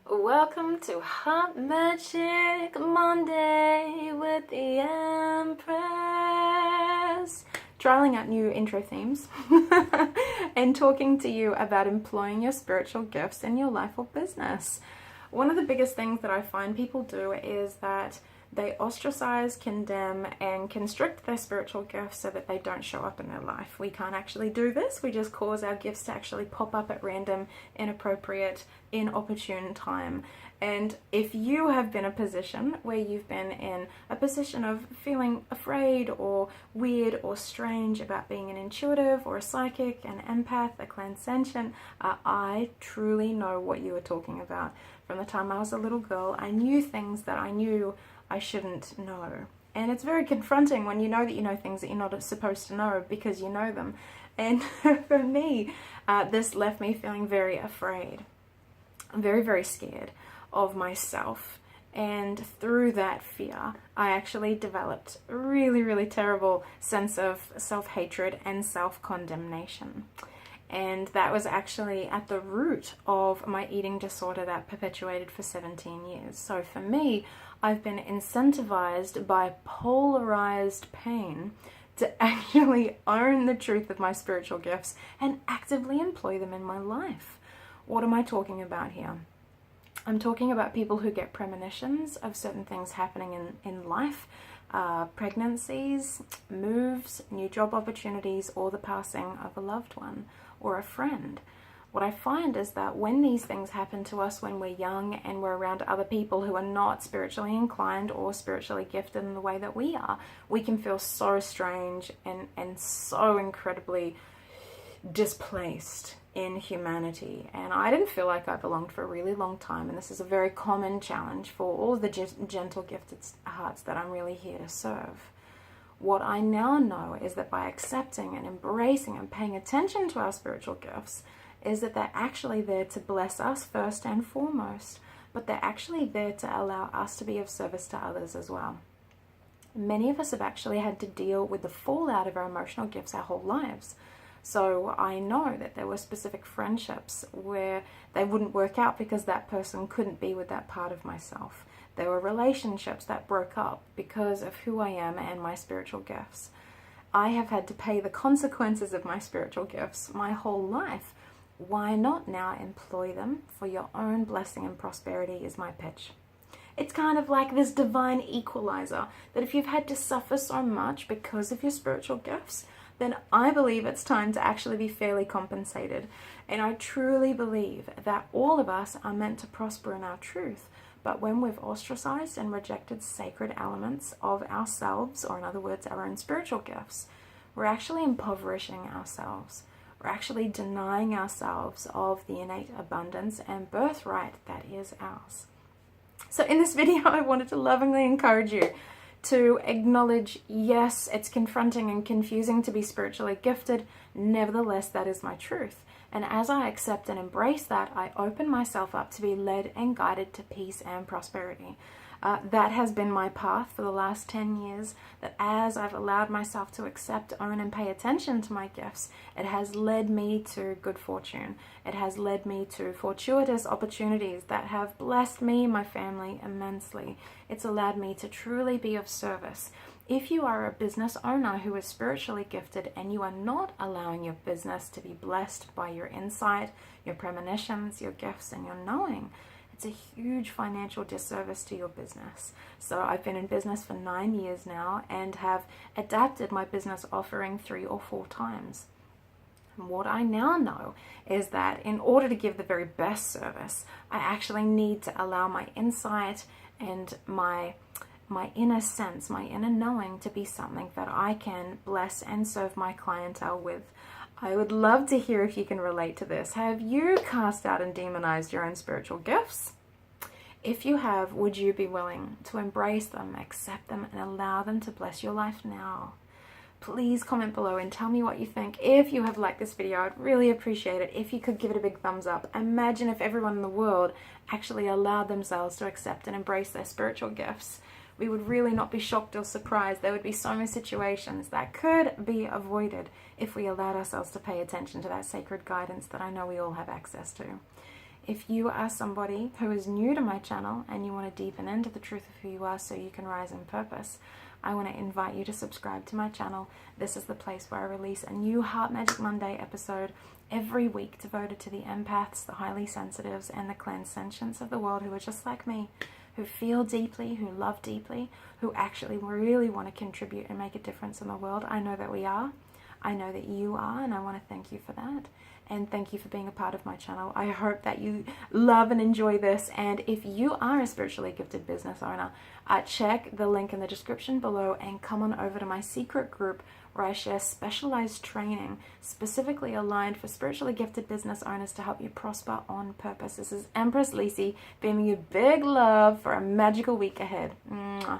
Welcome to Hot Magic Monday with the Empress. Trialing out new intro themes and talking to you about employing your spiritual gifts in your life or business. One of the biggest things that I find people do is that they ostracize, condemn, and constrict their spiritual gifts so that they don't show up in their life. We can't actually do this. We just cause our gifts to actually pop up at random, inappropriate, inopportune time. And if you have been in a position where you've been in a position of feeling afraid or weird or strange about being an intuitive or a psychic, an empath, a clairsentient, I truly know what you are talking about. From the time I was a little girl, I knew things that I knew I shouldn't know. And it's very confronting when you know that you know things that you're not supposed to know because you know them. And for me, this left me feeling very afraid. I'm very, very scared of myself. And through that fear, I actually developed a really, really terrible sense of self-hatred and self-condemnation. And that was actually at the root of my eating disorder that perpetuated for 17 years. So for me, I've been incentivized by polarized pain to actually own the truth of my spiritual gifts and actively employ them in my life. What am I talking about here? I'm talking about people who get premonitions of certain things happening in life, pregnancies, moves, new job opportunities, or the passing of a loved one or a friend. What I find is that when these things happen to us when we're young and we're around other people who are not spiritually inclined or spiritually gifted in the way that we are, we can feel so strange and so incredibly displaced in humanity. And I didn't feel like I belonged for a really long time, and this is a very common challenge for all the gentle gifted hearts that I'm really here to serve. What I now know is that by accepting and embracing and paying attention to our spiritual gifts is that they're actually there to bless us first and foremost, but they're actually there to allow us to be of service to others as well. Many of us have actually had to deal with the fallout of our emotional gifts our whole lives. So I know that there were specific friendships where they wouldn't work out because that person couldn't be with that part of myself. There were relationships that broke up because of who I am and my spiritual gifts. I have had to pay the consequences of my spiritual gifts my whole life. Why not now employ them for your own blessing and prosperity is my pitch. It's kind of like this divine equalizer that if you've had to suffer so much because of your spiritual gifts, then I believe it's time to actually be fairly compensated. And I truly believe that all of us are meant to prosper in our truth. But when we've ostracized and rejected sacred elements of ourselves, or in other words, our own spiritual gifts, we're actually impoverishing ourselves. We're actually denying ourselves of the innate abundance and birthright that is ours. So in this video, I wanted to lovingly encourage you to acknowledge, yes, it's confronting and confusing to be spiritually gifted. Nevertheless, that is my truth. And as I accept and embrace that, I open myself up to be led and guided to peace and prosperity. That has been my path for the last 10 years, that as I've allowed myself to accept, own, and pay attention to my gifts, it has led me to good fortune. It has led me to fortuitous opportunities that have blessed me and my family immensely. It's allowed me to truly be of service. If you are a business owner who is spiritually gifted and you are not allowing your business to be blessed by your insight, your premonitions, your gifts, and your knowing, it's a huge financial disservice to your business. So I've been in business for 9 years now and have adapted my business offering 3 or 4 times. And what I now know is that in order to give the very best service, I actually need to allow my insight and my inner sense, my inner knowing to be something that I can bless and serve my clientele with. I would love to hear if you can relate to this. Have you cast out and demonized your own spiritual gifts? If you have, would you be willing to embrace them, accept them, and allow them to bless your life now? Please comment below and tell me what you think. If you have liked this video, I'd really appreciate it if you could give it a big thumbs up. Imagine if everyone in the world actually allowed themselves to accept and embrace their spiritual gifts. We would really not be shocked or surprised. There would be so many situations that could be avoided if we allowed ourselves to pay attention to that sacred guidance that I know we all have access to. If you are somebody who is new to my channel and you want to deepen into the truth of who you are so you can rise in purpose, I want to invite you to subscribe to my channel. This is the place where I release a new Heart Magic Monday episode every week devoted to the empaths, the highly sensitives, and the clairsentients of the world who are just like me, who feel deeply, who love deeply, who actually really want to contribute and make a difference in the world. I know that we are. I know that you are, and I want to thank you for that. And thank you for being a part of my channel. I hope that you love and enjoy this. And if you are a spiritually gifted business owner, check the link in the description below and come on over to my secret group where I share specialized training specifically aligned for spiritually gifted business owners to help you prosper on purpose. This is Empress Lysa, beaming you big love for a magical week ahead. Mwah.